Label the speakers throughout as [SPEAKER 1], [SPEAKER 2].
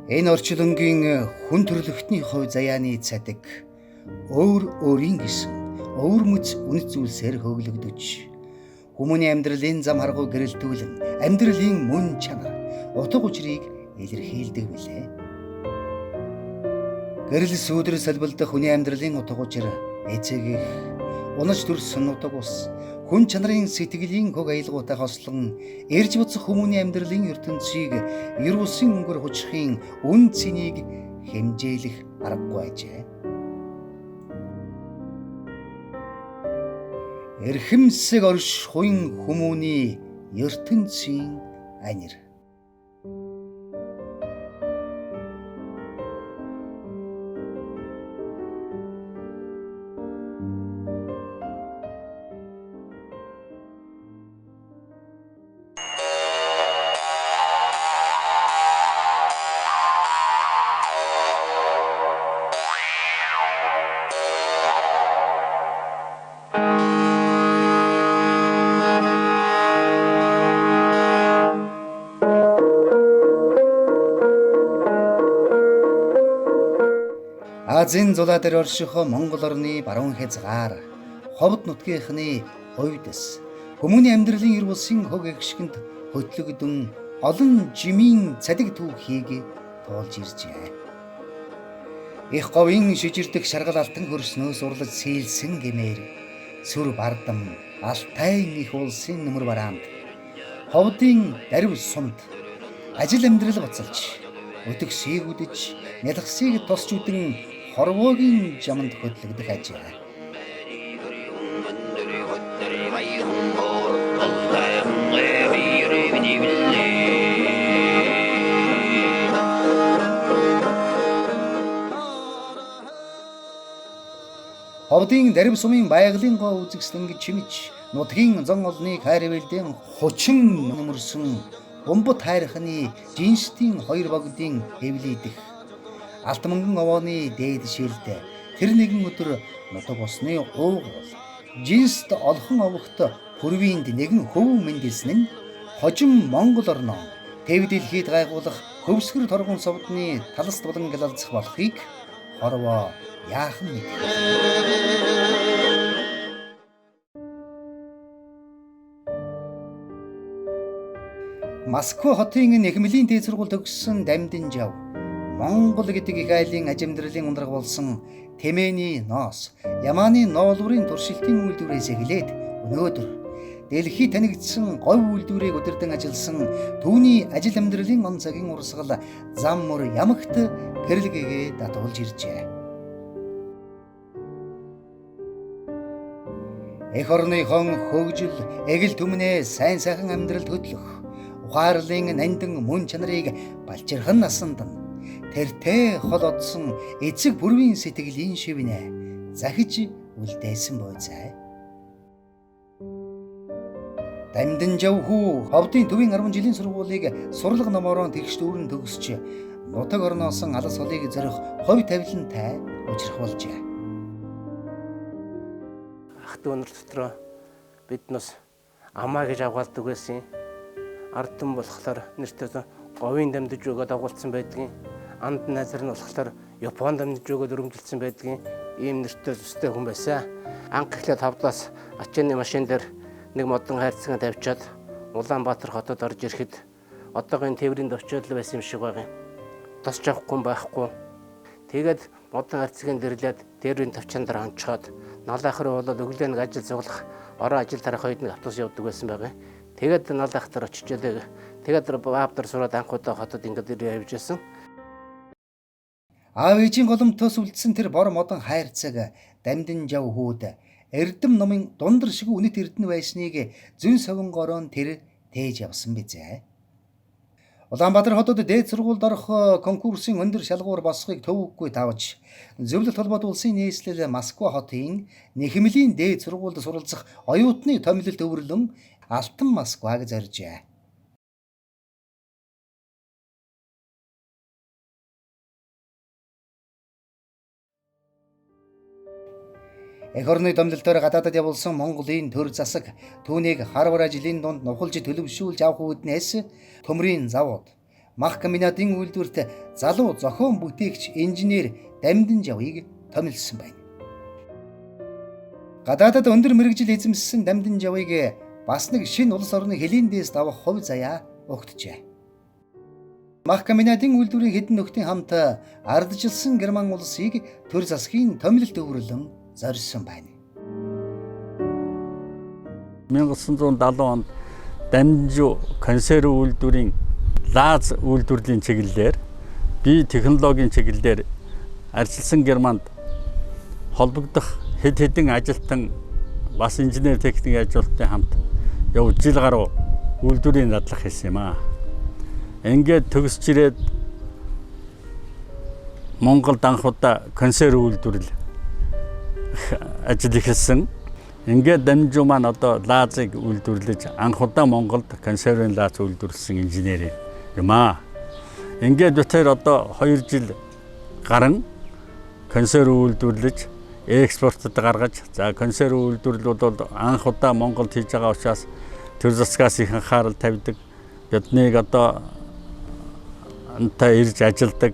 [SPEAKER 1] Энэ орчлонгийн хүн төрлөختний хувь заяаны цадиг өөрийн гэсэн өөр мэц үнэт зүйлсээр хөглөгдөж хүмүүний амьдралын зам харгуй гэрэлтүүлэн амьдралын мөн чанар утга учирыг илэрхийлдэг билээ. Гэрэл сүүдэр солбилдох хүний амьдралын утга учир эцэг их унаж төрсөн утга ус хүн чанарын сэтгэлийн хөг аялгуутай хослон эрж буцах хүмүүний амьдралын ертөнцийг ер бусын өнгөр хучрахын үн цэнийг хэмжээлэх аргагүй ажээ. Эрхэмсэг орш хуин хүмүүний ертөнцийн анир. Азийн зулаа дээр орших Монгол орны баруун хязгаар ховд нутгийнхны хувьдас хүмүүний амьдралын ер бусын хөг агшигт хөтлөгдөн олон жимийн цадиг түүхийг туулж иржээ. Их говийн шижирдэх шаргал алтан хөрснөөс урлаж сийлсэн гэмээр сүр бардам алтай их улсын нөмөр бараанд ховдын дарив сумд ажил амьдрал буцалж өтгсийг үдэж нялхсыг тосч үдэн хорвоогийн жаманд хөдлөгдөх ажээ. Ховдын дарив сумын байгалийн гоо үзэгслэн гэж чимж нутгийн зон олныг хайрвэлдэн хучин нөмөрсөн бомбот хайрханы жинстийн хоёр богдын хэвлийдэх алт мөнгөн овооны дээд шилд тэр нэгэн өдөр нутаг усны уугуул жинст олхон овогт хүрвинд нэгэн хөв мэндэлсэн нь хожим Монгол орноо тэв дэлхийд гайгуулах хөвсгөр торгон совдны таласт болон гэлалзах болохыг хорвоо яахан мэд. Москва хотын Нэхмэлийн дээд сургууль төгссөн Дамдин Жав Монгол гэдэг их айлын ажимдралын ундраг болсон Тэмээний ноос Ямааны ноолврын туршилтын үйлдвэрээс эхлээд өнөөдөр дэлхийд танигдсан говь үйлдвэрийг удирдан ажилласан түүний ажил амьдралын он цагийн урсгал зам мөр ямагт гэрэлгээгээ датуулж иржээ. Эх орныхон хөгжил эгэл түмнээ сайн сайхан амьдралд хөдлөх ухаарлын нандин мөн чанарыг балчирхан насанд тэртээ хол одсон эцэг бүрийн сэтгэлийн шивнэ захиж үлдээсэн бойцай. Дамдин Жав хүү ховдын төвийн 10 жилийн сургуулийг сурлага номороо тэгш дүүрэн төгсч нутаг орноос алс холыг зорих ховь тавилантай учрах болжээ.
[SPEAKER 2] Ахт өнөр дотроо бид нас амаа гэж авгаалдаг байсан. Ард түмэн болохоор нэртээ говийн дамжиж өгөөд агуулсан байдгийн. Анд назар нь болохоор Японд дамжиж өгөөд өргөмжилсэн байдгийн ийм нэртэй зүстэй хүн байсан. Анх эхлээд хавдлаас ачааны машин дээр нэг модон хайрцагаа тавьчаад Улаанбаатар хотод орж ирэхэд одоогийн тээврийн төвчөөл байсан юм шиг байгаа юм. Тосч авахгүй байхгүй. Тэгээд модон хайрцагийн дэрлээд тээврийн төвчөн дээр онцгоод налаах руу болоод өглөө нэг ажил зуглах ороо ажил тарах үед нэг автобус явдаг байсан байгаа. Тэгээд налаах дээр очичээд тэгээд баавдар сураад анх удаа хотод ингээд явж байсан.
[SPEAKER 1] Аав ээжийн голомтоос үлдсэн тэр бор модон хайрцаг Дамдин Жав хүүд эрдэм номын дундар шиг үнэт эрдэнэ байсныг зүүн совингороо тэр тээж явсан бизээ. Улаанбаатар хотод дээд сургуульд орох конкурсын өндөр шалгуур босхийг төвөггүй тавж зөвлөлт холбоот улсын нийслэл Москва хотын Нэхмэлийн дээд сургуульд суралцах оюутны томилолт өвөрлөн Алтан Москваг зоржээ. Эх орны томилолтоор гадаадад явуулсан Монголын төр засаг түүнийг харвар жилийн дунд нухалж төлөвшүүлж авах үүднээс төмрийн завууд Мах комбинатын үйлдвэрт залуу зохион бүтээгч инженер Дамдин Жавыг томилсон байна. Гадаадад өндөр мэрэгжил эзэмссэн Дамдин Жавыг бас нэг шинэ улс орны хөлийн дээс давах хувь заяа өгдөжээ. Мах комбинатын үйлдвэрийн хэдэн нөхдийн хамт ардчилсан Герман улсыг төр засгийн томилолт өвөрлөн зорьсон байна.
[SPEAKER 3] 1970 онд Дамжин консерв үйлдвэрийн лаз үйлдвэрлэлийн чиглэлээр бие технологийн чиглэлээр арчилсан Германд холбогдох хэд хэдэн ажилтан бас инженер техникийн ажилтнуудтай хамт явж жил гаруй үйлдвэрийн дадлах хийсэн юм аа. Ингээд төгсч ирээд Монголд анх удаа консерв үйлдвэрлэл ажил эхэлсэн. Ингээд Дамжин маань одоо лазыг үйлдвэрлэж анх удаа Монголд консервын лаз үйлдвэрлэсэн инженер юм аа. Ингээд дотор одоо 2 жил гарan консерв үйлдвэрлэж экспортод гаргаж, за консерв үйлдвэрлэлүүд бол анх удаа Монголд хийж байгаа учраас төр засгаас их анхаарал тавьдаг. Биднийг одоо антай ирж ажилдаг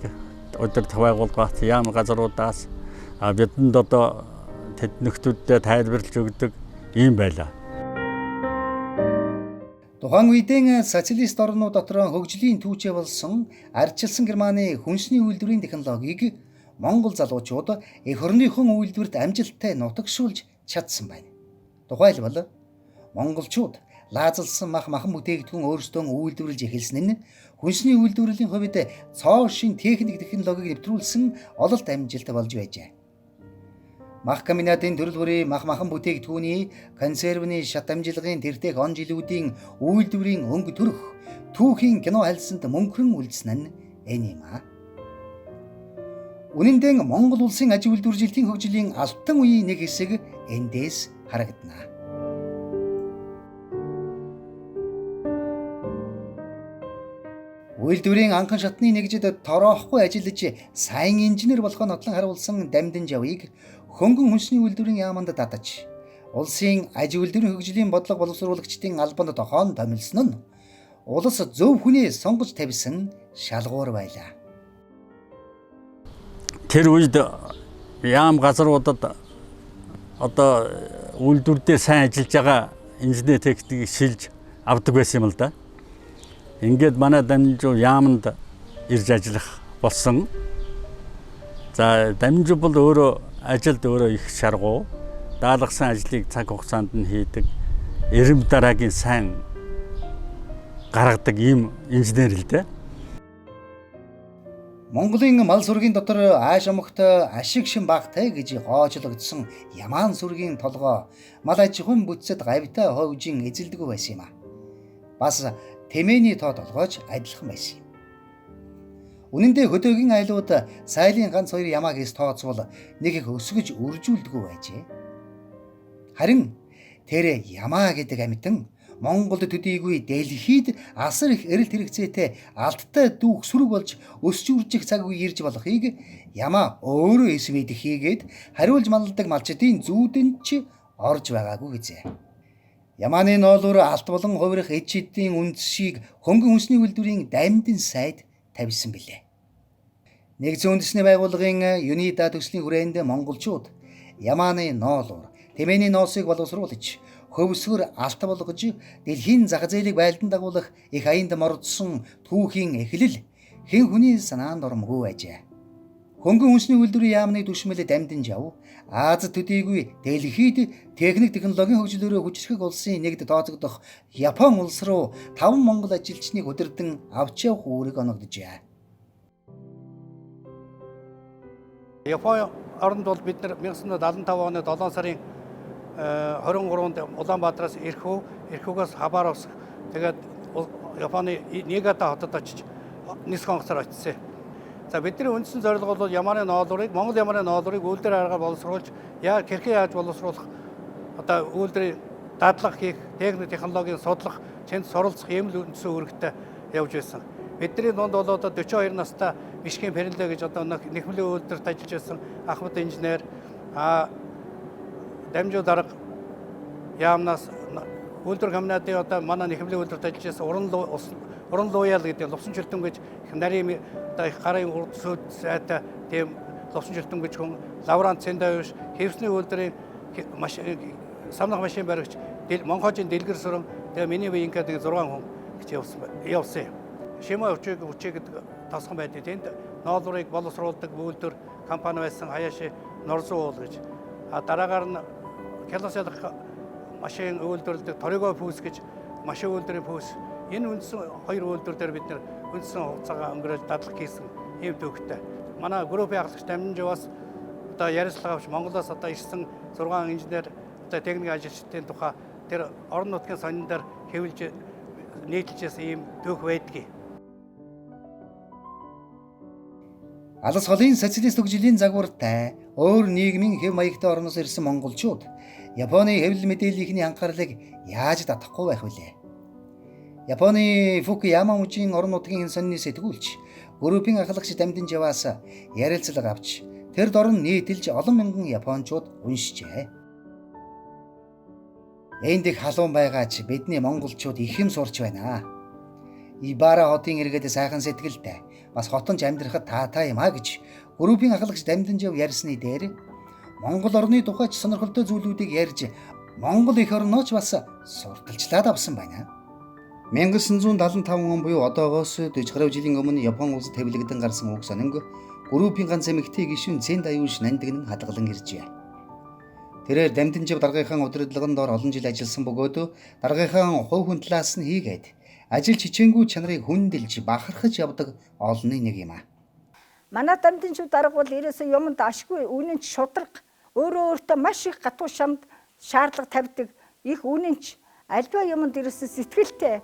[SPEAKER 3] удирдах байгууллагаас ямар газруудаас бидэнд одоо тэд нөхдүүдэд тайлбарлаж өгдөг юм байлаа.
[SPEAKER 1] Тухайн үеийн социалист орнууд дотор хөгжлийн түүчээ болсон ардчилсан Германы хүнсний үйлдвэрийн технологиг Монгол залуучууд эх орныхон үйлдвэрт амжилттай нутагшуулж чадсан байна. Тухайлбал монголчууд лаазалсан махан бүтээгдэхүүн өөрсдөө үйлдвэрлэж эхэлсэн нь хүнсний үйлдвэрлэлийн хувьд цоо шин техник технологиг нэвтрүүлсэн ололт амжилт болж байжээ. Мах комбинатын төрөл бүрийн махан бүтээгдэхүүний консервны шат амжилгын тэртех он жилүүдийн үйлдвэрийн өнгө төрөх түүхийн кино хальсанд мөнхрөн үлдсэн нь энэ юм аа. Үнэн дээр Монгол улсын аж үйлдвэржилтийн хөгжлийн алтан үеийн нэг хэсэг эндээс харагдана. Үйлдвэрийн анхан шатны нэгжид тороохгүй ажиллаж сайн инженер болохоо нотлон харуулсан Дамдин Жавыг хөнгөн хүнсний үйлдвэрийн яаманд дадаж улсын аж үйлдвэрийн хөгжлийн бодлого боловсруулагчдын албанд тохоон томилсон нь улс зөв хүнээ сонгож тавьсан шалгуур байлаа.
[SPEAKER 3] Тэр үед яам газруудад одоо үйлдвэр дээр сайн ажиллаж байгаа инженер техникийг шилж авдаг байсан юм л да. Ингээд манай Дамжин яамд ирж ажиллах болсон. За Дамжин бол өөрөө ажилд өөрөө их шаргуу, даалгасан ажлыг цаг хугацаанд нь хийдэг, эрэм дараагийн сайн гаргадаг ийм инженер л дээ.
[SPEAKER 1] Монголын мал сүргийн дотор ааш амгт ашиг шин багтай гэж гоочлогдсон Ямаан сүргийн толгой мал аж ахуйн бүтцэд гавьтай ховжин эзэлдэг байсан юм а. Бас тэмээний тоо толгойч адилхан байсан юм. Үнэн дээр хөдөөгийн айлууд сайлын ганц хоёр ямаагээс тооцвол нэг их өсгөж үржүүлдэггүй байжээ. Харин тэр ямаа гэдэг амьтан Монголд төдийгүй дэлхийд асар их эрэлт хэрэгцээтэй алттай дүүх сүрэг болж өсч үржих цаг үе ирж болохыг ямаа өөрөө эсвэд хийгээд хариулж малладаг малчдын зүүдэн ч орж байгаагүй гэжээ. Ямааны ноолуур алт болон хувирах эд шидийн үндсийг хөнгөн хүнсний үйлдвэрийн Дамдин сайд тавьсан билээ. Нэгдсэн үндэсний байгууллагын ЮНИДА төслийн хүрээнд монголчууд Ямааны ноолуур, тэмээний ноосыг боловсруулж хөвсгөр алт болгож дэлхийн зах зээлийг байлдан дагуулах их аянд мордсон түүхийн эхлэл хэн хүний санаанд ормгүй байжээ. Хөнгөн хүнсний үйлдвэрийн яамны түшмэл Дамдин Жав Аз төдийгүй дэлхийд техник технологийн хөгжлөөрөө хүчрэх улсын нэгд тооцогдох Япон улс руу 5 монгол ажилчныг удирдан авч явах үүрэг оногджээ.
[SPEAKER 4] Япон оронд бол бид нар 1975 оны 7 сарын 23-нд Улаанбаатараас Иркүүгээс Хабаровск тэгээд Японы Нигата хотод очиж нис концерт очсон. За бидний үндсэн зорилго бол Ямааны ноолуурыг Монгол Ямааны ноолуурыг үйлдвэр аргаар боловсруулж хэрхэн яаж боловсруулах одоо үйлдвэрийн дадлах хийх, техник технологийн судлах, тэнд суралцах ийм л үндсэн үүрэгтэй явж байсан. Бидний дунд бол одоо 42 настай Мишкин Фернле гэж одоо нэхмлийн үйлдвэрт ажиллаж байсан Ахмад инженер Дамжин дарга яамнаас үйлдвэр комбинатын одоо манай нэхмлийн үйлдвэрт ажиллаж байсан уран лууяал гэдэг лувсан чөлтөн гэж их нарийн одоо их гарын урд сүйд сайтай тийм лувсан чөлтөн гэж хүн лаврант Цэндавиш хэвсний үйлдвэрийн самнах машин баригч Монхожийн Дэлгэр сүрэн тэгээ миний бие ингээд 6 хүн гэж явсан. Шимэ хүчийг тасхан байдаг. Тэнд ноолрыг боловсруулдаг үйлдвэр компани байсан Хаяши Норзуу уул гэж. Дараагаар нь Келосялах машин үйлдвэрлэдэг Ториго Фүүс гэж машин үйлдвэрийн фүүс. Энэ үндсэн хоёр үйлдвэр дээр бид нэр үндсэн хугацаагаа өнгөрөөл дадлаг хийсэн ийм төвхтэй. Манай группийн ахлагч Дамжинжаас одоо ярилцлага авч Монголоос одоо ирсэн 6 инженер одоо техник ажилчдын тухай тэр орон нутгийн сонин дээр хэвлж нийтлжээс ийм төвх байдгийг.
[SPEAKER 1] Алс холын социалист хөгжлийн загвартай өөр нийгмийн хэв маягтай орноос ирсэн монголчууд Японы хэвлэл мэдээллийнхний анхаарлыг яаж татахгүй байх вүлээ? Японы Фукуяма мужийн орон нутгийн сонины сэтгүүлч группийн ахлагч Дамжинжаас ярилцлага авч тэр дорн нийтэлж олон мянган японочууд уншижээ. Энд их халуун байгаач бидний монголчууд их юм сурч байна. Ибара хотын иргэд сайхан сэтгэлтэй бас хотонч амьдрахад таатай юм а гэж группийн ахлагч Дамжинжав ярьсны дээр Монгол орны тухайч сонирхолтой зүйлүүдийг ярьж Монгол эх орнооч бас сурталчлаад авсан байна. 1975 он буюу одоогоос 40 гаруй жилийн өмнө Япон улсад хэвлэгдэн гарсан уг сонинг группийн ганц эмэгтэй гишүүн Цэндавиш нандин хадгалан иржээ. Тэрээр Дамжинжав даргынхаа удирдлагын дор олон жил ажилласан бөгөөд даргынхаа хувь хүн талаас нь хийгээд ажил чичээнгүү чанарыг хүндэлж бахархаж явдаг олонний нэг юм а.
[SPEAKER 5] Манай Дамжинжав дарга бол ерөөсөө юмд ашгүй үнэнч шударга өөрөө өөртөө маш их гатуу шамд шаардлага тавьдаг их үнэнч альва юмд ерөөсөө сэтгэлтэй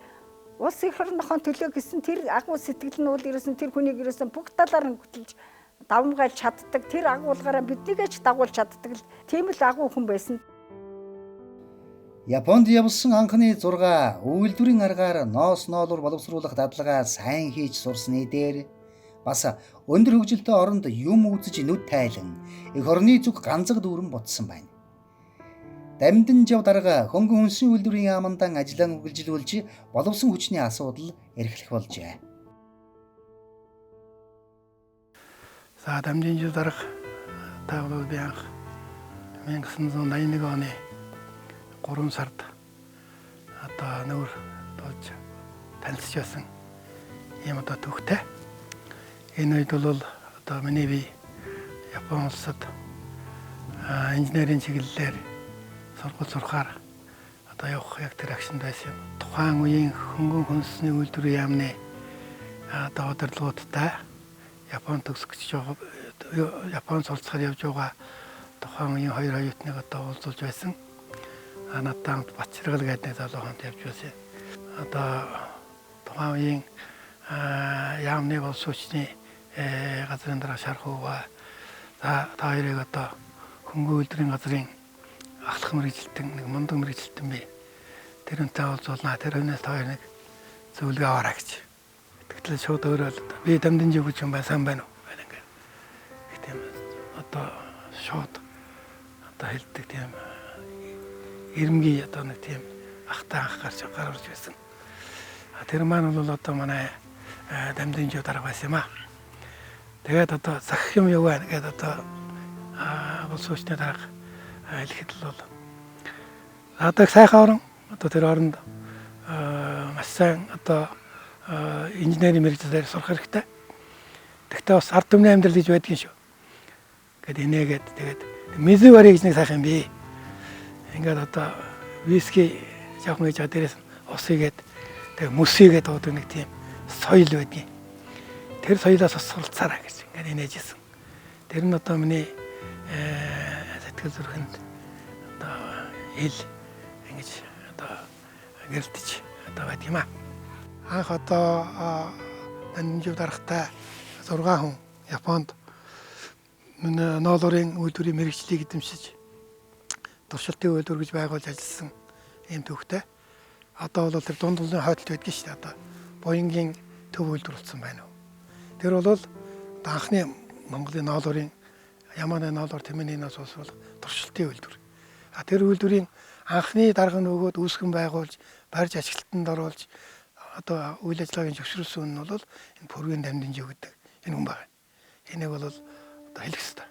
[SPEAKER 5] улс их орныхон төлөө гэсэн тэр агуу сэтгэл нь бол ерөөсөн тэр хүнийг ерөөсөн бүх талаар нь хөтлж давмгайлж чаддаг тэр агуулгаараа биднийгээ ч дагуулж чаддаг л тийм л агуу хүн байсан.
[SPEAKER 1] Японд явсан анхны 6 үйлдвэрийн аргаар ноос ноолуур боловсруулах дадлагаа сайн хийж сурсны дээр бас өндөр хөгжилтэй оронд юм үзэж нүд тайлан эх орны зүг ганцаг дүүрэн ботсон байна. Дамжинжав дарга хөнгөн хүнсний үйлдвэрийн яамандан ажиллан үргэлжлүүлж боловсон хүчний асуудал эрхлэх болжээ.
[SPEAKER 6] За Дамжинжав дарга таавал би анх 1981 оны 3 сард одоо нүүр болж танилцж байсан юм одоо төвхтэй. Энэ үед бол одоо миний бие Япон улсад инженерийн чиглэлээр сургууль сурахаар одоо явах яг тэр агшинд байсан юм. Тухайн үеийн хөнгөн хүнсний үйлдвэрийн яамны одоо удирдлагуудтай Японд төгсгөж байгаа Японд суралцахаар явж байгаа тухайн үеийн хоёр оюутныг одоо уулзуулж байсан. Надад Батчиргал гэдэг залуу хамт явж байсан. Одоо тухайн үеийн яамны боловс хүчний газрын дараа шархууга та хоёрыг одоо хөнгөн үйлдвэрийн газрын ахлах мэргэжилтэн нэг мундаг мэргэжилтэн бий. Тэрнтэй уулзуулнаа тэр өнөөс та хоёр нэг зөвлөгөө аваарай гэж. Тэгтэл шууд өөрөө би Дамжинжав гэж юм байсан байна уу гэдэг ингээд. Их тийм одоо шууд одоо хэлдэг тийм ирэмгийн одоо нэг тийм ахтай анх гарч байсан. Тэр маань бол одоо манай Дамжинжав дарга байсан юм аа. Тэгээд одоо захих юм юу вэ гэдэг одоо боловс хүчний дарга хэлэхэд л бол одоо сайхан орон одоо тэр оронд маш сайн одоо инженерийн мэргэжилээр сурах хэрэгтэй. Тэгтээ бас ард түмний амьдрал гэж байдгийн шүү. Гэт инээгээд тэгээд мизүвари гэж нэг сайхан юм бий. Ингээд одоо виски жоохон гэж дээрээс усыгээд тэгээд мөсийгээд дуудаг нэг тийм соёл байдгийн. Тэр соёлоос суралцаарай гэж ингээд инээжсэн. Тэр нь одоо миний сэтгэл зүрхэнд одоо ил ингэж одоо гэрэлтэж одоо байт юм аа. Анх одоо Дамжинжав даргатай 6 хүн Японд ноолуурын үйлдвэрийн мэргэжлийг эзэмшиж туршилтын үйлдвэр гэж байгуулж ажилласан ийм төвхтэй. Одоо бол тэр дунд улсын хойдолд байдаг шүү дээ. Одоо Боингийн төв үйлдвэр болсон байна уу. Тэр бол анхны Монголын ноолуурын Яманы ноолуур тэмээнээс бол туршилтын үйлдвэр. Тэр үйлдвэрийн анхны дарга нөгөөд үүсгэн байгуулж барьж ашиглалтанд оруулж одоо үйл ажиллагааг зөвшөөрсөн нь бол энэ Пүргийн Дамжинжив гэдэг энэ хүн байна. Энийг бол одоо хэлэх ёстой.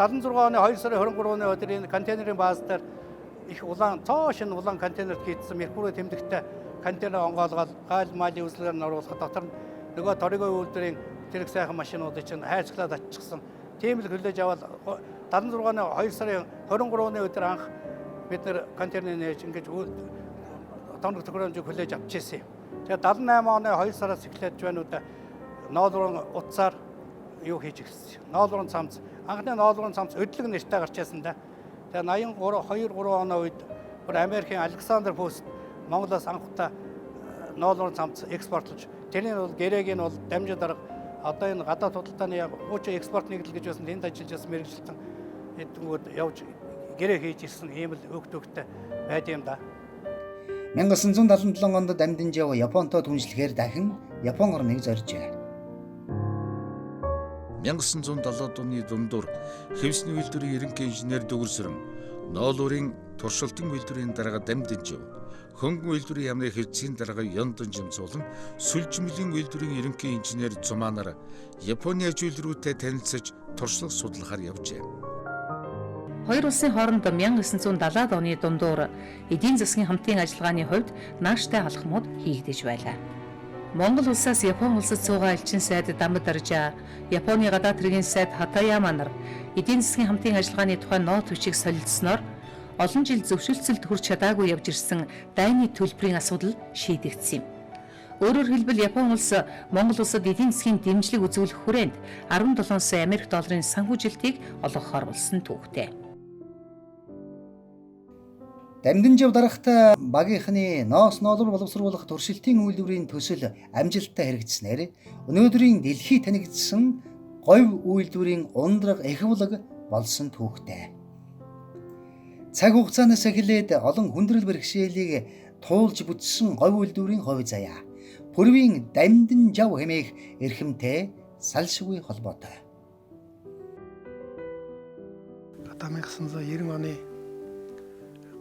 [SPEAKER 4] оны 2 сарын 23-ны өдөр энэ контейнерын бааз дээр их улаан цоошин улаан контейнерт хийдсэн меркурий тэмдэгтэй контейнер онгоолгоод гайл малийн үйлчлэгээр нь оруулахад дотор нь нөгөө торгой үйлдвэрийн тэрэг сайхан машинуудыг чинь хайрцаглаад атчихсан. Тийм л хүлээж аваад 76-оны 2 сарын 23-ны өдөр анх бид нэр контейнер нээж ингэж тоног төхөөрөмжийг хүлээж авчихсан юм. Тэгээд 78 оны 2 сараас эхлээд жвануудаа ноолрон утсаар юу хийж ирсэн. Ноолрон цамц анхны ноолрон цамц өдлөг нэртэй гарч ирсэн да. Тэгээ 2-3 оны үед бүр Америкийн Александр Пост Монголоос анхудаа ноолрон цамц экспортлож тэрний бол гэрээг нь бол дамжин дарга одоо энэ гадаад худалдааны хуучин экспорт нэгдэл гэж байсан энд ажиллаж байсан мэрэгчлэн эдгүүд явж гэрээ хийж ирсэн ийм л өгтөгтэй байд юм да.
[SPEAKER 1] 1977 онд Дамжинжив Японтой түншлэхээр дахин Япон орныг зоржээ.
[SPEAKER 7] 1970-ад оны дундуур хэвсний үйлдвэрийн ерөнхий инженер Дөгөрсөрөн, ноолуурын туршилтын үйлдвэрийн дарга Дамжинжив, хөнгөн үйлдвэрийн яамны хэвцгийн дарга Ёндонжин болон сүлжмэлийн үйлдвэрийн ерөнхий инженер Зумаа нар Японы аж үйлдвэрүүдэд танилцж туршлага судлахаар явжээ.
[SPEAKER 8] Хоёр улсын хооронд 1970-ад оны дундуур эдийн засгийн хамтын ажиллагааны хувьд нааштай алхмууд хийгдэж байлаа. Монгол улсаас Япон улсад суугаа элчин сайд Дамад Аржаа, Японы гадаад хэргийн сайд Хатаяма нар эдийн засгийн хамтын ажиллагааны тухай ноот хүчийг солилцсноор олон жил зөвшөлтсөлд хүрч чадаагүй явж ирсэн дайны төлбөрийн асуудал шийдэгдсэн юм. Өөрөөр хэлбэл Япон улс Монгол улсад эдийн засгийн дэмжлэг үзүүлэх хүрээнд 17 сая Америк долларын санхүүжилтийг олгохоор болсон түүхтэй.
[SPEAKER 1] Дамжинжив дарагт багийнхны ноос ноолор боловсруулах туршилтын үйлдвэрийн төсөл амжилттай хэрэгжснээр өнөөдрийн дэлхийд танигдсан говь үйлдвэрийн ундраг эхвлэг болсон түүхтэй. Цаг хугацаанаас эхлээд олон хүндрэл бэрхшээлийг туулж бүтсэн говь үйлдвэрийн хувь заяа Пүргийн Дамжинжив хэмээх эрхэмтэй салшгүй холбоотой.
[SPEAKER 6] Одоо 1990 оны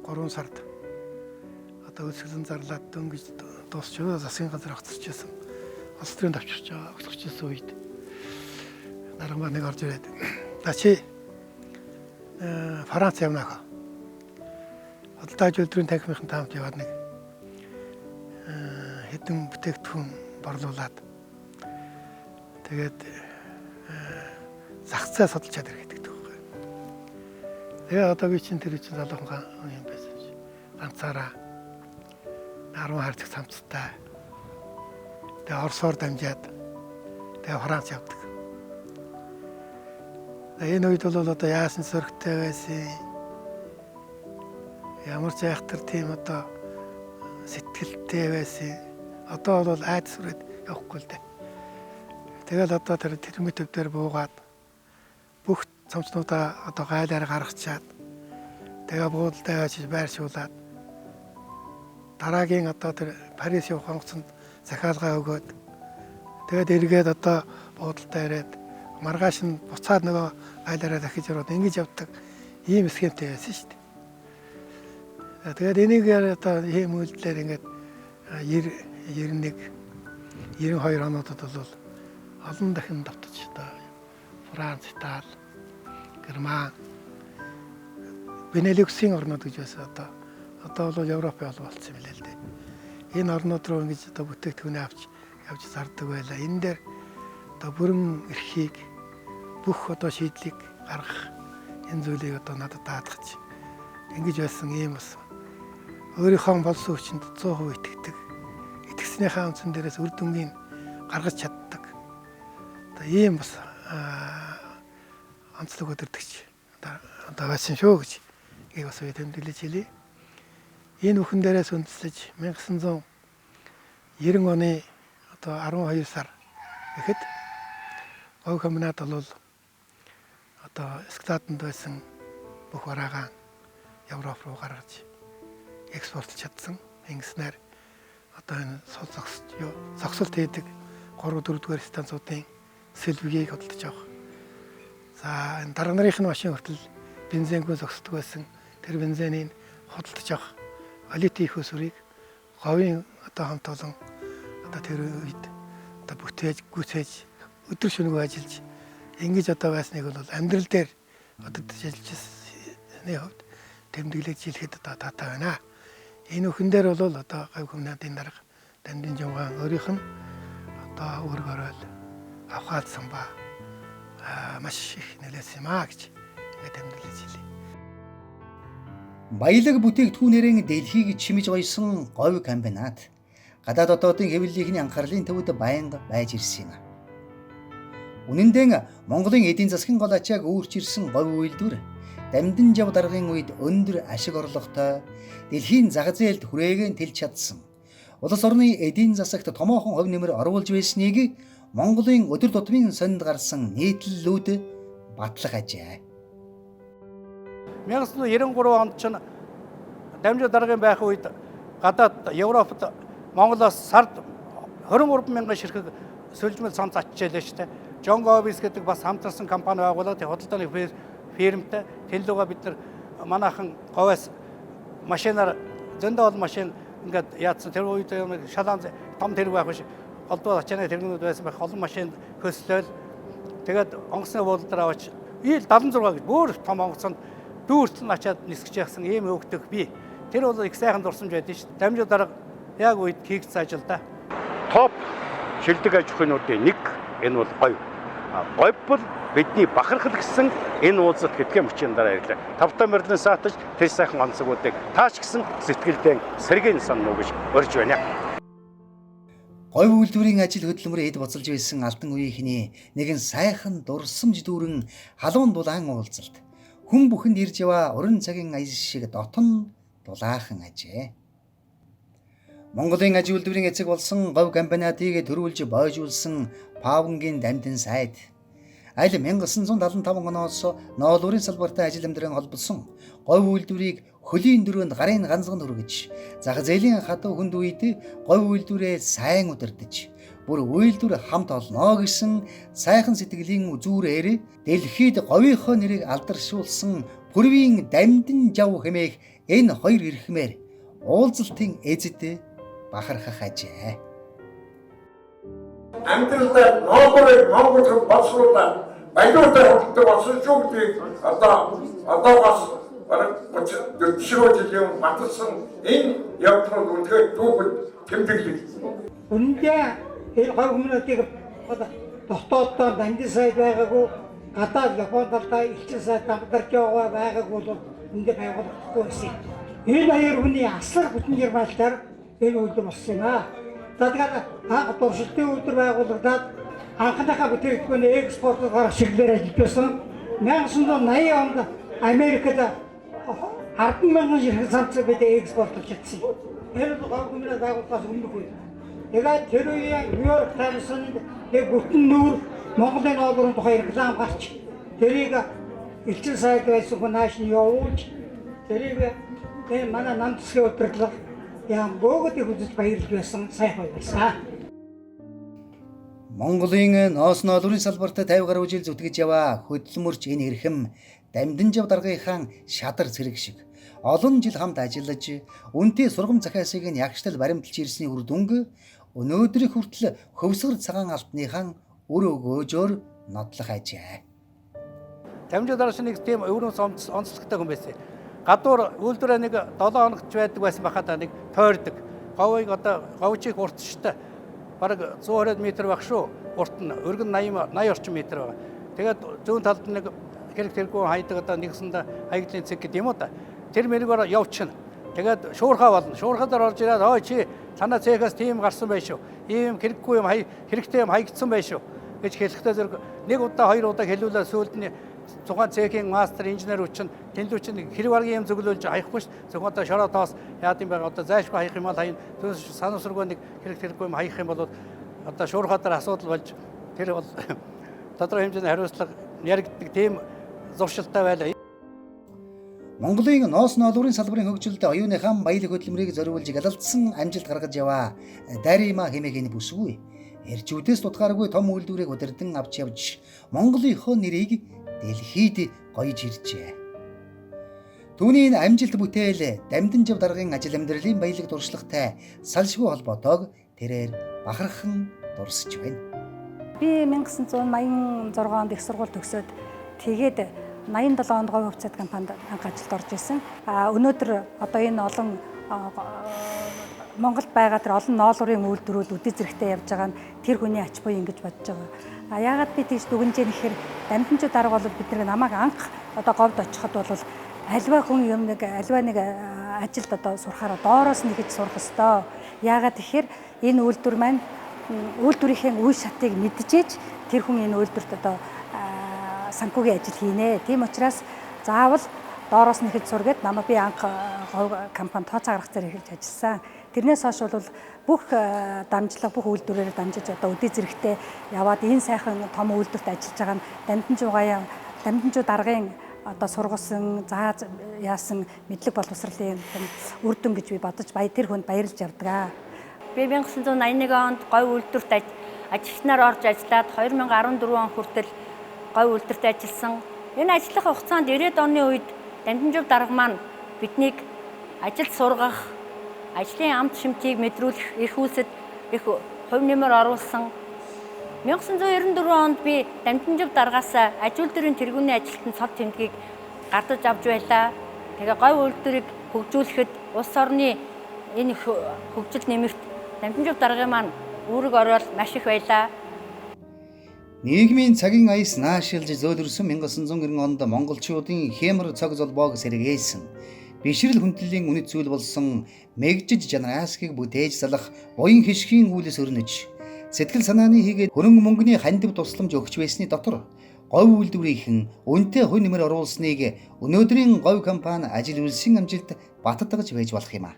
[SPEAKER 6] 3 сард одоо өсгөлэн зарлаад дөнгөж дуусчихваа засгийн газар огцорч байсан. Улс төрийн давчирч байгаа огцорч байсан үед наран нэг орж ирээд чи Франц явна хаа. Худалдаач үйлдвэрийн танхимынхын таамт яваад нэг хэдэн бүтээгдэхүүн борлуулад тэгээд зах зээл судалж чадах гэдэг байхгүй. Тэгээ одоо би чинь тэр чинь залуухан юм байсан. Ганцаараа 10 хайрцаг цамцтай. Тэгээ Оросоор дамжаад тэгээ Франц явдаг. Энэ үед бол одоо яасан сөрөгтэй байсан. Ямар ч айхтар тийм одоо сэтгэлтэй байсан. Одоо бол айдас үрээд явахгүй л дээ. Тэгэл одоо тэр термитв дээр буугаад бүх цамцнуудаа одоо гайлаар гаргачаад тэгээ буудалтай байж байршуулад дараагийн одоо тэр Парис явах онгоцонд захиалгаа өгөөд тэгээд эргээд одоо буудалтай ирээд маргааш нь буцаад нөгөө гайлаараа дахиж ороод ингэж явдаг ийм схемтэй байсан шүү дээ. Тэгээд энийг одоо ийм үйлдэлээр ингээд 91 92 онуудад бол олон дахин давтаж одоо Франц, Итали, Герман, Бенелюксийн орнууд гэж байсан одоо бол Европын ол болсон юм лээ л дээ. Энэ орнууд руу ингэж одоо бүтээгдэхүүнээ явж зардаг байлаа. Энэ дээр одоо бүрэн эрхийг бүх одоо шийдлийг гаргах энэ зүйлийг одоо надад даатгаж ингэж байсан юм бас өөрийнхөө болсон хүчинд 100% итгэдэг. Итгэснийхаа үндсэн дээрээс үр дүнгийн гаргаж чаддаг. Одоо ийм бас онцлог өдөртөгч одоо байсан шүү гэж бас тэмдэглэж хэлье. Энэ бүхэн дээрээс үндэслэж 1990 оны одоо 12 сар гэхэд говь комбинат бол одоо Складанд байсан бүх бараагаа Европ руу гаргаж экспортлж чадсан. Ингэснээр одоо энэ зогсолт хийдэг 3-4 дугаар станцуудын сэлбэгийг худалдаж авах. За энэ дарга нарын машин хүртэл бензингүй зогсдог байсан. Тэр бензинийг худалдаж авах валютын их усурыг говийн одоо хамт олон одоо тэр үед одоо бүтээж гүйцээж өдөр шөнөгүй ажиллаж ингэж одоо байсныг бол амьдрал дээр одоо ажиллажсны хувьд тэмдэглэж хэлэхэд одоо таатай байна. Энэ бүхэн дээр бол одоо говь хүмүүний дарга Дамжин Жумгаан өөрийнх нь одоо үүрэг ороод авахаалсан ба маш их нөлөөсөн юм аа гэж ингээд тэмдэглэж хэлье.
[SPEAKER 1] Баялаг бүтээгдэхүүнээрээ дэлхийг чимэж гоёсон говь комбинат гадаад одоодын хэвлэлийнхний анхаарлын төвд байнга байж ирсэн юм. Үнэн дээр Монголын эдийн засгийн гол ачааг өөрчилж ирсэн говь үйлдвэр Дамжин даргын үед өндөр ашиг орлоготой дэлхийн зах зээлд хүрээгээр тэлж чадсан. Улс орны эдийн засагт томоохон хувь нэмэр оруулж байсныг Монголын өдөр тутмын сонинд гарсан нийтлэлүүд батлах ажээ.
[SPEAKER 4] 1993 онд ч Дамжин даргын байх үед гадаад Европод Монголоос сард 23 мянган ширхэг сүлжмэл сон зачжээ л шүү дээ. John Govis гэдэг бас хамтарсан компани байгуулаад худалдааны фирмтэй тэллүүгээ бид нар манайхан говьас машинаар зөндөө олон машин ингээд яатсан. Тэр үед шалаан том тэрэг байх биш. Голдуу ачааны тэрэгнүүд байсан байх. Олон машин хөслөөл. Тэгээд онгоцны буулдар аваач. Ил 76 гэж бүр том онгоцонд дүүртэн ачаад нисгэж яхсан ийм хөөгдөх би. Тэр бол их сайхан дурсамж байдсан шүү дээ. Дамжин дарга яг үед хийгдсэн ажил да.
[SPEAKER 9] Топ шилдэг аж ахуйнуудын нэг энэ бол говь. Говь бол бидний бахархал гэсэн энэ уулзалт хэдхэн мөчийн дараа ирлээ. Тавтан морилын саатаж тэр сайхан онцгуудыг тааш гисэн сэтгэлдээ сэргийн саннуу гэж орж байна.
[SPEAKER 1] Говь үйлдвэрийн ажил хөдөлмөр эд боцолж байсан алтан үеийнхний нэгэн сайхан дурсамж дүүрэн халуун дулаан уулзалт. Хүн бүхэнд ирж яваа уран цагийн аяс шиг дотн дулаахан ажээ. Монголын аж үйлдвэрийн эцэг болсон говь комбинатыг төрүүлж бойжуулсан Павнгийн Дамжин сайд аль 1975 оноос ноолуурын салбартай ажил амьдран холбосон говь үйлдвэрийг хөлийн дөрөнд гарын ганцхан хүргэж зах зээлийн хатуу хүнд үед говь үйлдвэрээ сайн удирдах бүр үйлдвэр хамт олно гэсэн сайхан сэтгэлийн үзүүрээр дэлхийд говийнхоо нэрийг алдаршуулсан Пүрвийн Дамжин хэмээх энэ хоёр эрхмээр уулзалтын эзэд бахархах ажээ.
[SPEAKER 10] Амьдралдаа ноолуурыг Монголд боловсруулаад баялуудаа хөлтөг болсон шүү гэдэг одоо бас бараг 40 жилийн баталсан энэ явдлууд үнэхээр түүхэд тэмдэглэв.
[SPEAKER 11] Үнэндээ энэ говь хүмүүстийг дотооддоо Дамжин сайд байгаагүй гадаад Японд талдаа элчин сайд дамдарч байгаагүй бол үнэндээ байгуулагдахгүй байсан. Энэ хоёр хүний аслар бүтэн жирмаалтаар энэ үйлдэл болсон юм аа. За тэгээд дуршилтын үйлдвэр байгуулагдаад анхныхаа бүтээгдэхүүний экспортод гарах чиглэлээр ажиллаж байсан. 1980 онд Америкт 10,000 ширхэг самцыг бид экспортлж чадсан. Энэ говь хүмүүст байгууллагаас өмнөх үе. Тэгээд тэр үеийн Нью-Йорк Таймсд нэг бүтэн нүүр Монголын ноолуурын тухай реклам гарч тэрийг элчин сайд байсан хүн нааш нь явуулж тэрийг энэ манай нам засгийн удирдлага яам богдыг үзэж баярлж байсан сайхан байсан.
[SPEAKER 1] Монголын ноос ноолуурын салбарт 50 гаруй жил зүтгэж яваа хөдөлмөрч энэ эрхэм Дамжин даргынхаа шадар цэрэг шиг олон жил хамт ажиллаж үнэтэй сургам захиасыг нь ягштал баримталж ирсний үр дүнг өнөөдрийн хүртэл хөвсгөр цагаан алтныхаа өр өгөөжөөр нотлох ажээ.
[SPEAKER 4] Дамжин дарга нэг тийм өвөрөөс онцлогтой хүн байсан. Гадуур үйлдвэрээ нэг 7 хоногч байдаг байсан бахад нэг тойрдог. Говийг одоо говьчийг уртчтай бараг 120 м байх шүү. Урт нь өргөн 80 орчим метр байгаа. Тэгээд зүүн талд нэг хэрэггүй хайдаг одоо нэгсэнд хаягдлын цэг гэдэг юм уу та. Тэр мэргээр явчихна. Тэгээд шуурхаа болно. Шуурхаадаар орж ирээд ой чи танаа цехээс тийм гарсан байх шүү. Ийм хэрэггүй юм хэрэгтэй юм хаягдсан байх шүү гэж хэлэхдээ зэрэг нэг удаа хоёр удаа хэлүүлээ сүүлд нь зугаан цехийн мастер инженер үчин тэнлүү чинь хэрэг аргийн юм зөвлөөлж хаяхгүй ш. Зөвхөн одоо шороо тоос яад юм байгаа одоо зайшгүй хаях юм бол хаяа түүс санамсаргүй нэг хэрэггүй юм хаях юм бол одоо шуурхаадаар асуудал болж тэр бол тодорхой хэмжээний хариуцлага яригддаг тийм зуршилтай байлаа.
[SPEAKER 1] Монголын ноос ноолуурын салбарын хөгжилд оюуныхан баялаг хөдөлмөрийг зориулж галалтсан амжилт гаргаж яваа Дарима хэмээх энэ бүсгүй эрчүүдээс тутгааргүй том үйлдвэрийг удирдан авч явж Монголынхоо нэрийг дэлхийд гоёж иржээ. Түүний энэ амжилт бүтээл Дамжинжав даргын ажил амьдралын баялаг туршлагатай салшгүй холбоотойг тэрээр бахархан дурсаж байна.
[SPEAKER 12] Би 1986 онд их сургууль төгсөөд тэгээд 87 онд говь хувьцаат компанид анх ажилд орж исэн. Өнөөдөр одоо энэ олон Монголд байгаа тэр олон ноолуурын үйлдвэрүүд үдий зэрэгтэй явж байгаа нь тэр хүний ач буй ингэж бодож байгаа. Яагаад би тийж дүгнжээ нэхэр Дамжинжав дарга бол бид намайг анх одоо говьд очиход бол альва хүн юм нэг ажилд одоо сурахаараа доороос нэгж сурах ёстой. Яагаад тэгэхээр энэ үйлдвэр маань үйлдвэрийнхээ үе шатыг мэдчихэж тэр хүн энэ үйлдвэрт одоо санхүүгийн ажил хийнэ. Тийм учраас заавал доороос нэхэж сур гэд намайг би анх говь компани тооцоо гаргах зэрэг хийж ажилласан. Тэрнээс хойш бол бүх дамжлага бүх үйлдвэрээр дамжиж одоо үдий зэрэгтэй яваад энэ сайхан том үйлдвэрт ажиллаж байгаа нь Дамжинжав даргын одоо сургасан, зааж яасан мэдлэг боловсролын үр дүн гэж би бодож тэр хүнд баярлж явдаг.
[SPEAKER 13] Би 1981 онд говь үйлдвэрт ажилтнаар орж ажиллаад 2014 он хүртэл говь үйлдвэрт ажилласан. Энэ ажиллах хугацаанд 90-ад оны үед Дамжинжав дарга маань биднийг ажилд сургах, ажлын амт шимтгийг мэдрүүлэх их үйлсэд их хувь нэмэр оруулсан. 1994 онд би Дамжинжав даргаас аж үйлдвэрийн тэргүүний ажилтны цол тэмдгийг гардаж авч байлаа. Тэгээ говь үйлдвэрийг хөгжүүлэхэд улс орны энэ хөгжил нэмэрт Дамжинжав даргын маань үүрэг орол маш их байлаа.
[SPEAKER 1] Нийгмийн цагийн аяс наашилж зөөлрсөн 1990 онд монголчуудын хэмэр цаг золбоог сэргээсэн. Бишрэл хүндлэлийн үнэт зүйл болсон мэгжиж жанрааскийг бүтээж салах буян хишгийн үүлээс өрнөж сэтгэл санааны хийгээд хөрөнгө мөнгөний хандив тусламж өгч байсны дотор говь үйлдвэрийнхэн үнэтэй хувь нэмэр оруулсныг өнөөдрийн говь компани ажил үйлсийн амжилт баттгаж байж болох юм а.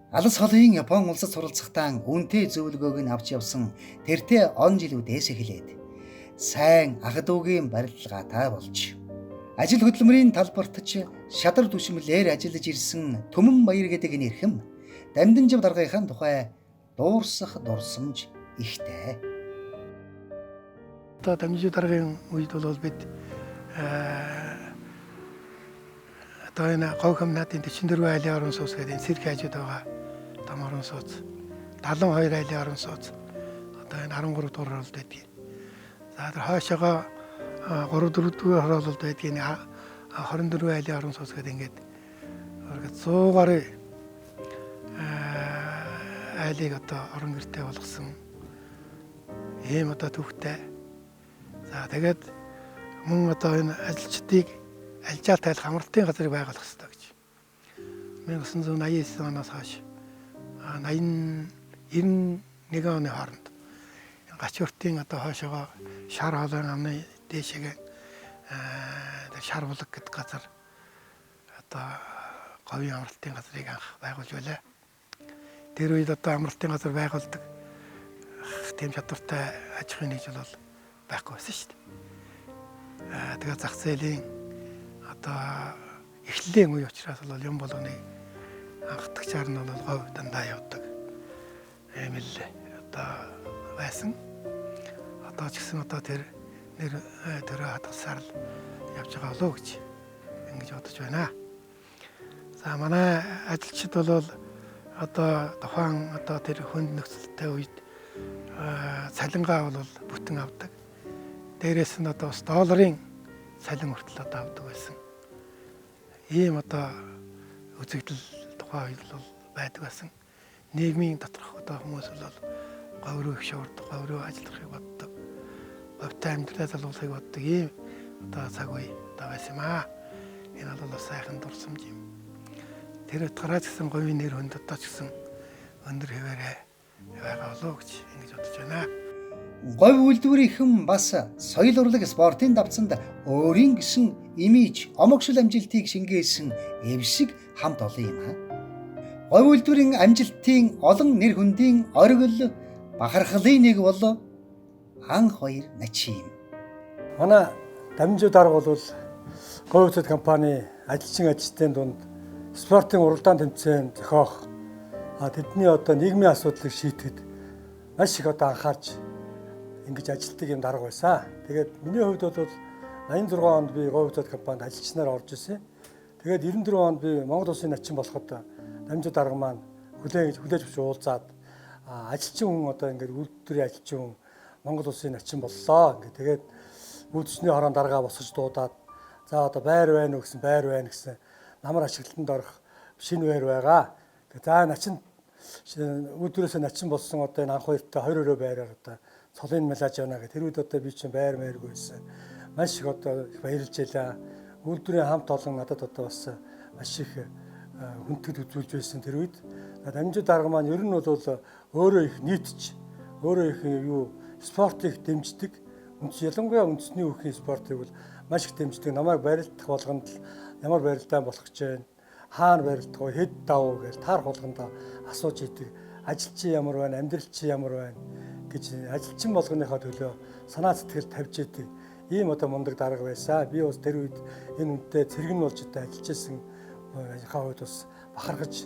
[SPEAKER 1] Алс холын Япон улсад суралцахтаа үнэтэй зөвлөгөөг нь авч явсан тэртээ он жилүүдээс эхлээд сайн ах дүүгийн барилгаатай болж ажил хөдөлмөрийн талбартч шадар түшмэлээр ажиллаж ирсэн Төмөн Баяр гэдэг нэрхэм Дамжинжав даргынхаа тухай дуурсах дурсамж ихтэй.
[SPEAKER 6] Одоо Дамжинжав даргын үед бол бид одоо энэ говь комбинатын 44 айлын орон сууц гэдэг энэ цэрэг хажууд байгаа том орон сууц 72 айлын орон сууц одоо энэ 13 дугаар оролд байдгийг. За тэр хойшоогоо 3-4 дугаар оролд байдгийг 24 айлын орон сууц гэдэг ингээд 100 гаруй айлыг одоо орон гэртээ болгосон ийм одоо төвхтэй. За тэгээд мөн одоо энэ ажилчдыг альжаал тайлах амралтын газрыг байгуулах хэрэгтэй гэж. 1989 оноос хойш 91 оны хооронд гачууртын одоо хойшоогоо шар хоолойн амны дээшээгээ шар булаг гэдэг газар одоо говийн амралтын газрыг анх байгуулж байлаа. Тэр үед одоо амралтын газар байгуулдаг тийм чадвартай аж ахуйн нэгжил бол байхгүй байсан шүү дээ. Тэгээд зах зээлийн одоо эхлэлийн үе учраас бол юм болгоныг анхдагчаар нь бол говь дандаа явдаг. Ийм л одоо байсан. Одоо ч гэсэн одоо тэр хадгалсаар л явж байгаа болов гэж ингэж бодож байна. За манай ажилчид бол одоо тухайн одоо тэр хүнд нөхцөлтэй үед цалингаа бол бүтэн авдаг. Дээрээс нь одоо бас долларын цалин хүртэл одоо авдаг байсан. Ийм одоо үзэгдэл тухайн үед бол байдаг байсан. Нийгмийн доторх одоо хүмүүс бол говь руу их шуурдаг, говь руу ажиллахыг боддог. Говьтай амьдралаа залгуулахыг боддог ийм одоо цаг үе одоо байсан юм аа. Энэ бол сайхан дурсамж юм. Тэр утгаараа ч гэсэн говийн нэр хүнд одоо ч гэсэн өндөр хэвээрээ байгаа болов гэж ингэж бодож байна. Говь үйлдвэрийнхэн бас соёл урлаг спортын давцанд өөрийн гэсэн имиж, омогшил амжилтыг шингээсэн эвшиг хамт олон юм аа. Говь үйлдвэрийн амжилтын олон нэр хүндийн оргил бахархлын нэг бол ан хоёр начин.
[SPEAKER 14] Манай Дамжинжав дарга бол говь компани ажилчин ажилтны дунд спортын уралдаан тэмцээн зохиох тэдний одоо нийгмийн асуудлыг шийдэхэд маш их одоо анхаарч ингэж ажилтдаг юм дарга байсан. Тэгээд миний хувьд бол 86 онд би говь үзэл компанид ажилчнаар орж ирсэн. Тэгээд 94 онд би Монгол Улсын начин болоход Дамжууд дарга маань хүлээж авч уулзаад ажилчин хүн одоо ингээд үйлдвэрийн ажилчин хүн Монгол Улсын начин боллоо. Ингээд тэгээд үйлдвэрчний хорон даргаа босгож дуудаад за одоо байр байна уу гэсэн байр байна гэсэн намар ашиглалтанд орох шинэ байр байгаа. За начин үйлдвэрээс начин болсон одоо энэ анх хоёртой 2 байраар одоо цолын мэлаж явна гэх. Тэр үед одоо би чинь байр мээргүй байсан. Маш их одоо баярлж байлаа. Үйлдвэрийн хамт олон надад одоо бас маш их хүндэтгэл үзүүлж байсан тэр үед. Дамжууд дарга маань ер нь бол өөрөө их нийтж өөрөө их юу спортыг дэмждэг. Ялангуяа үндэсний үеийн спортыг бол маш их дэмждэг. Намайг барилдах болгонд ямар барилдаан болох гэж байна. Хаана барилдах вэ? Хэд давуу гэж таар болгондоо асууж идэг. Ажилчин ямар байна? Амьдрал чи ямар байна гэж ажилчин болгоныхоо төлөө санаа сэтгэл тавьж идэг. Ийм одоо мундаг дарга байсан. Би бас тэр үед энэ үнэтэй цэрэг нь болж одоо ажиллаж исэн хувьд бас бахархаж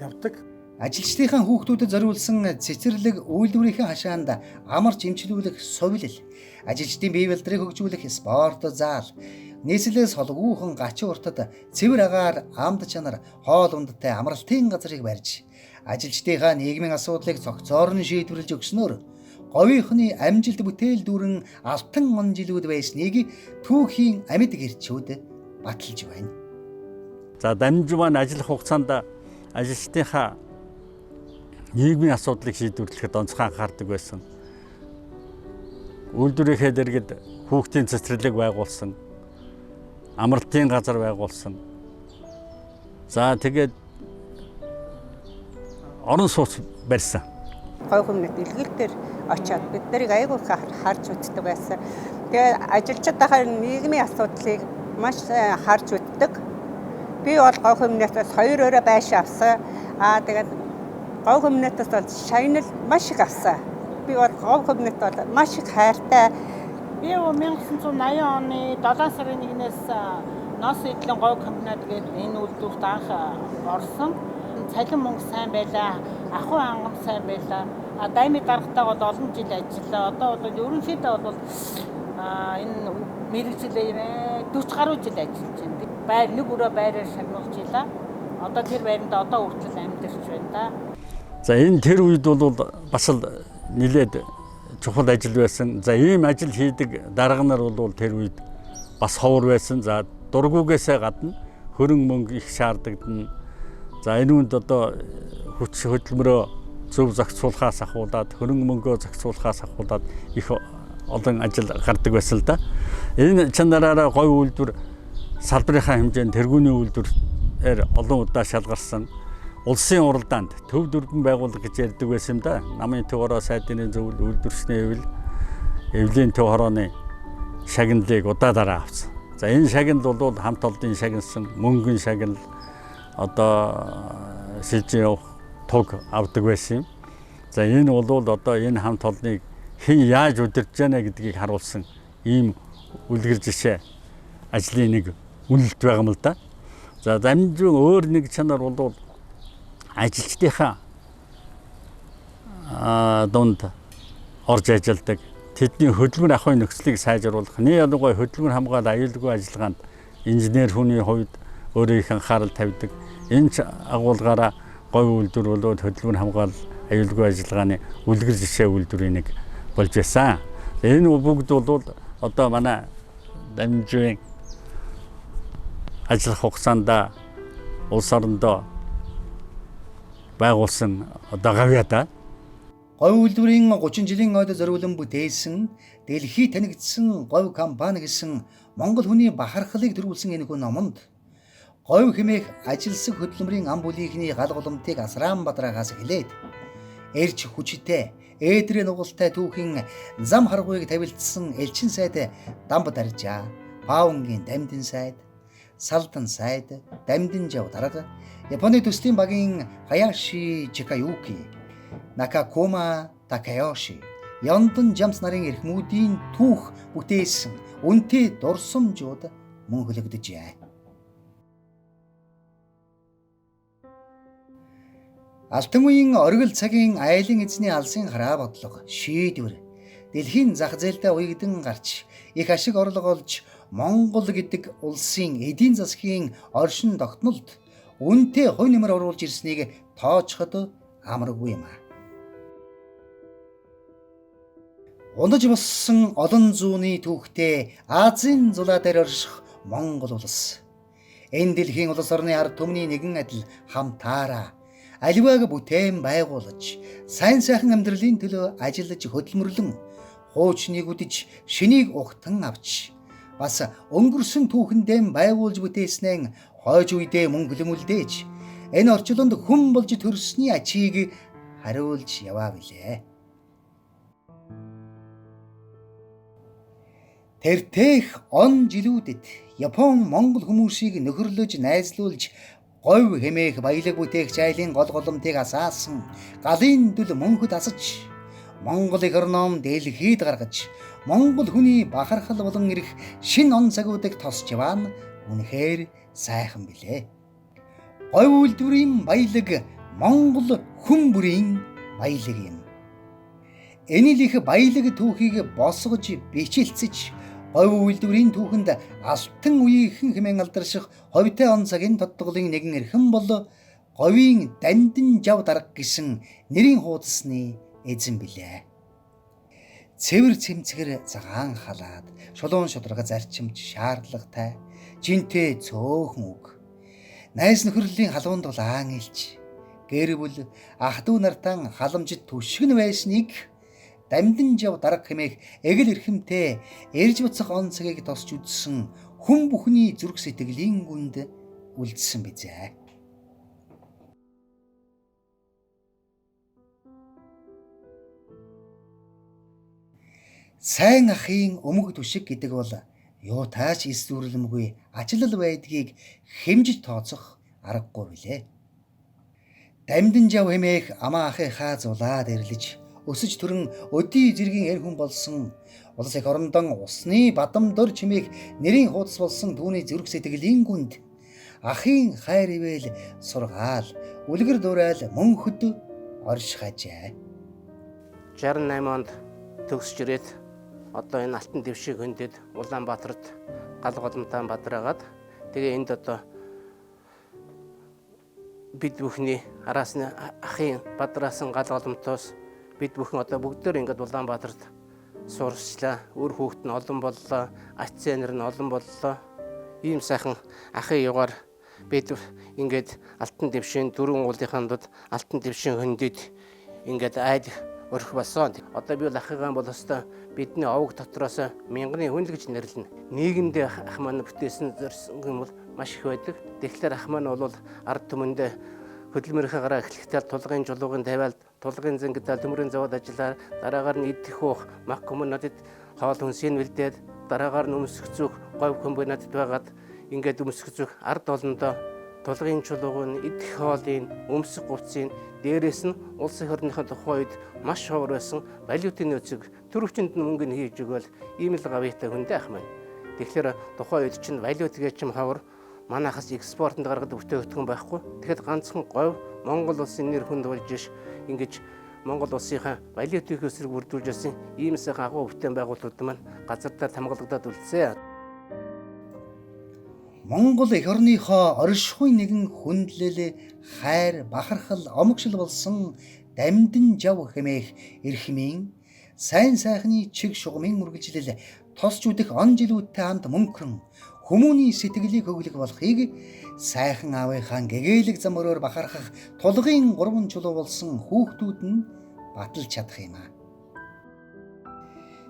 [SPEAKER 14] явдаг.
[SPEAKER 1] Ажилчдынхаа хүүхдүүдэд зориулсан цэцэрлэг үйлдвэрийн хашаанд амарч эмчилүүлэх сувилал, ажилчдын бие бэлтрийг хөгжүүлэх спорт заал, нийслэлээс холгүйхэн гачин уртад цэвэр агаар амд чанар хоол ундтай амралтын газрыг барьж, ажилчдынхаа нийгмийн асуудлыг цогцоор нь шийдвэрлэж өгснөөр говийнхны амжилт бүтээл дүүрэн алтан он жилүүд байсныг түүхийн амьд гэрчүүд баталж байна.
[SPEAKER 3] За Дамжууд маань ажиллах хугацаанд ажилчдынхаа нийгмийн асуудлыг шийдвэрлэхэд онцгой анхаардаг байсан. Үйлдвэрийнхээ дэргэд хүүхдийн цэцэрлэг байгуулсан. Амралтын газар байгуулсан. За тэгээд орон сууц барьсан.
[SPEAKER 15] Говь хүмүүст илгэлтээр очиад бид нарыг айгүй харж үздэг байсан. Тэгээд ажилчдынхаа нийгмийн асуудлыг маш харж үздэг. Би бол говь хүмүүстээс 2 өрөө байшин авсан. Тэгээд говь хүмүүстээс бол шагнал маш их авсан. Би бол говь хүмүүст бол маш их хайртай.
[SPEAKER 16] Би 1980 оны 7 сарын 1-ээс Нос эдлэн говь комбинат гэдэг энэ үйлдвэрт анх орсон. Цалин мөнгө сайн байлаа, ахуй ангам сайн байлаа. Даймын даргатай бол олон жил ажиллаа. Одоо бол ерөнхийдөө бол энэ мэрэгчлээ 40 гаруй жил ажиллаж байна. Байр нэг өрөө байраар шагнуулж илаа. Одоо тэр байранд одоо хүртэл амьдарч байна да.
[SPEAKER 3] За энэ тэр үед бол бас л нэлээд чухал ажил байсан. За ийм ажил хийдэг дарга нар бол тэр үед бас ховор байсан. За дургугээс гадна хөрөнгө мөнгө их шаардагдана. За энэ үнд одоо хүч хөдөлмөрөө зөв зохицуулахаас ахуулаад хөрөнгө мөнгөө зохицуулахаас ахуулаад их олон ажил гардаг байсан л да. Энэ чанараараа говь үйлдвэр салбарынхаа хэмжээнд тэргүүний үйлдвэрээр олон удаа шалгарсан. Улсын уралдаанд төв дүргэн байгууллага гэж ярьдаг байсан юм да. Намын төв хороо сайдын зөвлөл үйлдвэрчний эвэл эвлийн төв хорооны шагналыг удаа авсан. За энэ шагнал бол хамт олонний шагналсан мөнгөн шагнал одоо шилжин явах туг авдаг байсан юм. За энэ бол одоо энэ хамт олныг хэн яаж удирдах вэ гэдгийг харуулсан ийм үлгэр жишээ ажлын нэг үнэлт байгаа юм л да. За Дамжууд өөр нэг чанар бол ажилчдынхаа дунд орж ажилладаг. Тэдний хөдөлмөр ахуйн нөхцөлийг сайжруулах, ялангуяа хөдөлмөр хамгаалал аюулгүй ажиллагаанд инженер хүний хувьд өөрөө их анхаарал тавьдаг. Энэ агуулгаараа говь үйлдвэр болоод хөдөлмөр хамгаалал аюулгүй ажиллагааны үлгэр жишээ үйлдвэрийн нэг болж байсан. Энэ бүгд бол одоо манай Дамжуудын ажиллах хугацаанд улс орондоо байгуулсан одоо гавьяа.
[SPEAKER 1] Говь үйлдвэрийн 30 жилийн ойд зориулан бүтээсэн, дэлхийд танигдсан говь компани гэсэн Монгол хүний бахархлыг төрүүлсэн энэ хүн номонд говь хэмээх ажилсаг хөдөлмөрийн ам бүлийнхний гал голомтыг Асраанбаатараагаас эхлээд эрч хүчтэй, ээдрийн нугалтай түүхийн зам харгуйг тавилдсан элчин сайд Дамб Даржаа, Паунгийн Дамдын сайд, Салдан сайд, Дамдын жав дарга, Японы төслийн багийн Хаяши Чикаюки, Накакума Такаёши, Яндон Жамс нарын эрхмүүдийн түүх бүтээсэн үнэтэй дурсамжууд мөн хөлөгдөжээ. Алтан үеийн оргил цагийн айлын эзний алсын хараа бодлого шийдвэр дэлхийн зах зээлдээ уягдан гарч их ашиг орлого олж Монгол гэдэг улсын эдийн засгийн оршин тогтнолд үнэтэй хувь нэмэр оруулж ирснийг тоочход амаргүй юм. Унаж боссон олон зууны түүхтэй Азийн зулаа дээр орших Монгол улс. Энэ дэлхийн улс орны ард түмний нэгэн адил хамтаараа аливааг бүтээн байгуулж, сайн сайхан амьдралын төлөө ажиллаж хөдөлмөрлөн, хуучныг үдэж, шинийг ухтан авч, бас өнгөрсөн түүхэндээ байгуулж бүтээснэн хойж үедээ мөн хөлөмөлдөөж, энэ орчлонд хүн болж төрсний ачийг хариулж яваа билээ. Тэртех он жилүүдэд Япон Монгол хүмүүсийг нөхөрлөж найзлуулж говь хэмээх баялаг бүтээгч айлын гол голомтыг асаасан галын дүл мөнхөд асаж Монгол эх орном дэлхийд гаргаж Монгол хүний бахархал болон ирэх шин он цагуудыг тосч яваа нь үнэхээр сайхан билээ. Говь үйлдвэрийн баялаг Монгол хүн бүрийн баялаг юм. Энэ л их баялаг түүхийг босгож бичлцэж говь үйлдвэрийн түүхэнд алтан үеийнхэн хэмээн алдарших ховьтой он цагийн тодголын нэгэн эрхэм бол говийн Дандин жав дарга гэсэн нэрийн хуудасны эзэн билээ. Цэвэр цэмцгэр цагаан халаад, шулуун шударга зарчимж шаардлагатай, жинтэй цөөхөн үг. Найз нөхөрлийн халуунд дулаан илж, гэр бүл ах дүү нартан халамжид түшгэн байсныг Дандин жав дарга хэмээх эгэл эрхэмтэй эрж буцах он цагийг тосч үзсэн хүн бүхний зүрх сэтгэлийн гүнд үлдсэн бизээ. Сайн ахын өмг түшиг гэдэг бол юутаач эсвэрлэмгүй ачлал байдгийг хэмжиж тооцох аргагүй билээ. Дандин жав хэмээх амаа ахыхаа зулаад эрлэж өсөж төрөн өдий зэргийн эр хүн болсон улс эх орондон усны бадам дор чимээх нэрийн хуудас болсон түүний зүрх сэтгэлийн гүнд ахын хайр ивэл сургаал үлгэр дуурайл мөнхөд оршихажээ.
[SPEAKER 2] 68 онд төгсж ирээд одоо энэ алтан дэвшиг хөндөд Улаанбаатарт гал голомтаан бадраагаад тэгээ энд одоо бид бүхний араасны ахын бадраасан гал голомтоос бид бүхэн одоо бүгдээр ингээд Улаанбаатарт сурчлаа. Өөр хүүхэд нь олон боллоо. Ач зээнэр нь олон боллоо. Ийм сайхан ахын югаар бид ингээд алтан дэвшийн дөрвөн уулынхаа дунд алтан дэвшийн хөндөд ингээд айд өрх болсон. Одоо би бол ахыгаа бол өстой бидний овог дотроос мянганы хүн л гэж нэрлэнэ. Нийгэмдээ ах маань бүтээсэн зорьсон юм бол маш их байдаг. Тэгэхээр ах маань бол ард түмэндээ хөдөлмөрийнхээ гараа эхлэхдээ тулгын жулуугийн тавиал тулгын зэнгидэл төмөрийн завод ажиллаа, дараагаар нь идэх уух мах комбинатд хоол хүнсийг бэлдээд, дараагаар нь өмсөх зүг говь комбинатд байгаад ингээд өмсөх зүг ард олондоо тулгын чулуугийн идэх хоолын өмсөх гуцын дээрээс нь улс эх орныхоо тухайн үед маш ховор байсан валютын нөөцийг төрөвчөнд нь мөнгө нь хийж өгөөл ийм л гавьяатай хүндээ ах маань. Тэгэхээр тухайн үед чинь валютгээ чим ховор манайхаас экспортод гаргадаг бүтээгдэхүүн байхгүй. Тэгэхэд ганцхан говь Монгол улсын нэр хүнд болж иш ингэж Монгол улсынхаа валютын эсрэг бүрдүүлж байсан ийм сайхан агуу бүтээн байгууллагууд маань газардаа хамгаалагдаад үлдсэн.
[SPEAKER 1] Монгол эх орныхоо оршихуй нэгэн хүндлэл, хайр, бахархал, омогшил болсон Дандин жав хэмээх эрхмийн сайн сайхны чиг шугамын үргэлжлэл тосч үдэх он жилүүдтэй хамт мөнхөн хүмүүний сэтгэлийг хөглөх болохыг сайхан аавынхаа гэгээлэг зам өрөөр бахархах тулгын 3 чулуу болсон хүүхдүүд нь баталж чадах юм аа.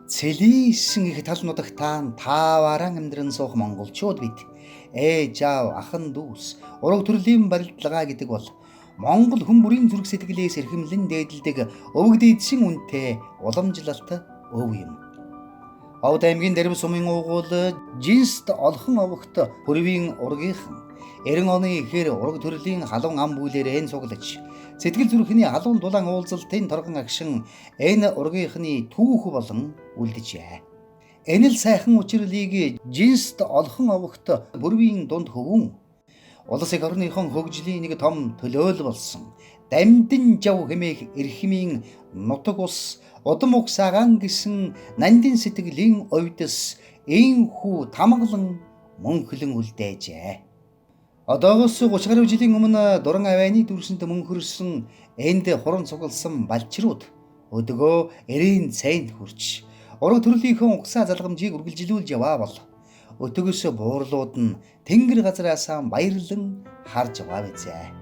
[SPEAKER 1] Цэлийсэн их тал нутагтаан тааваран амьдран суух монголчууд бид ээж аав ахан дүүс ураг төрлийн барилдлагаа гэдэг бол Монгол хүн бүрийн зүрх сэтгэлээс эрхэмлэн дээдэлдэг өвөг дээдсийн үнэтэй уламжлалт өв юм. Овд аймгийн Дэрвэ сумын уугуул жинст олхон овогт бүрвийн ургийнхан 90 оны ихээр ураг төрлийн халуун ам бүлээр энэ суглаж сэтгэл зүрхний халуун дулаан уулзалтын торгон агшин энэ ургийнхны түүх болон үлдэжээ. Энэ л сайхан учирлыг жинст олхон овогт бүрвийн дунд хөвөн улс эх орныхон хөгжлийн нэг том төлөөл болсон дамдин жав хэмээх эрхмийн нутаг ус удам угсаагаан гэсэн нандин сэтгэлийн овдос ийхүү тамгалан мөнхлөн үлдээжээ. Одоогоос 30 гаруй жилийн өмнө Дуран авианы дүрсэнд мөнхөрсөн энд хуран цугласан балчрууд өдгөө эрийн цайнд хүрч ураг төрлийнхөө угсаа залгамжийг үргэлжлүүлж яваа бол өтгөөс буурлууд нь тэнгэр газараасаа баярлан харж яваа бизээ.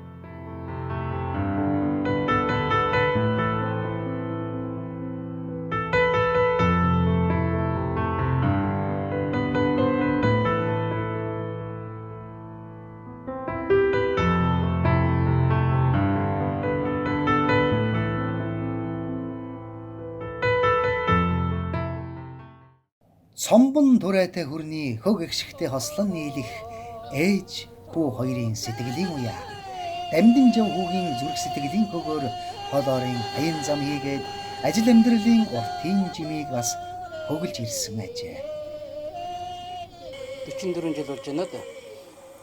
[SPEAKER 1] Цомбон турайтай хүрний хөг эгшигтэй хослон нийлэх ээж хүү хоёрын сэтгэлийн уяа. Дамдин жав хүүгийн зүрх сэтгэлийн хөгөөр холоорын аян зам хийгээд ажил амьдралын уртын жимийг бас хөглж ирсэн ажээ.
[SPEAKER 2] 44 жил болж байна да.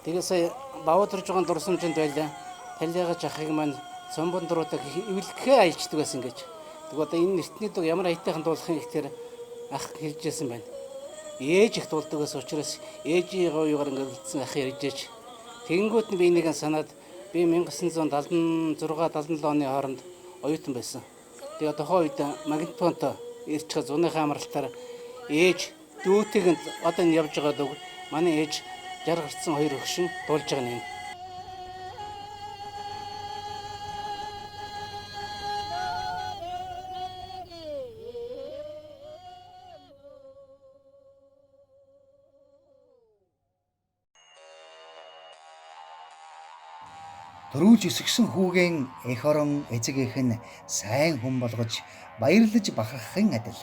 [SPEAKER 2] Тэгээ сая баваа төрж байгаа дурсамжинд байлаа. Талиагаж ахыг маань цомбон дуруудаа эвлэхээ аялждаг байсан гэж. Тэг одоо энэ нэртний дуг ямар аятайхан дуулахын ихтер ах хэлжсэн байна. Ээж их дуулдагаас учраас ээжийн гоёгаар ингээд үлдсэн ах ярьжээч. Тэгэнгүүт нь би нэгэн санаад би 1976 77 оны хооронд оюутан байсан. Тэгээ тохоо үед магнитофонтой ирчих зуныхаа амралтаар ээж дүүтэйг одоо энэ явж байгаа дug манай ээж 60 гарсан хоёр өгшин дуулж байгаа юм.
[SPEAKER 1] Төрүүлж өсгсөн хүүгийн эх орон эцэг эх нь сайн хүн болгож баярлаж бахархахын адил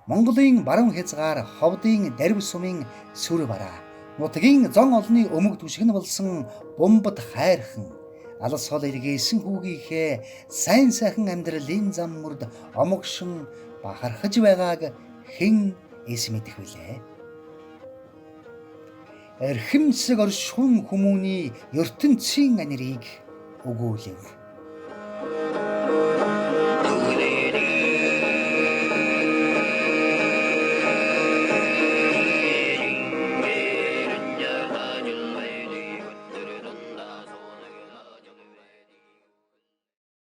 [SPEAKER 1] Монголын баруун хязгаар ховдын дарив сумын сүр бараа нутгийн зон олны өмг түшгэн болсон бомбод хайрхан алс хол эргээсэн хүүгийнхээ сайн сайхан амьдралын зам мөрд омогшин бахархаж байгааг хэн эс мэдэх вүлээ? Эрхэмсэг оршихуун хүмүүний ертөнцийн анирыг өгүүлэв.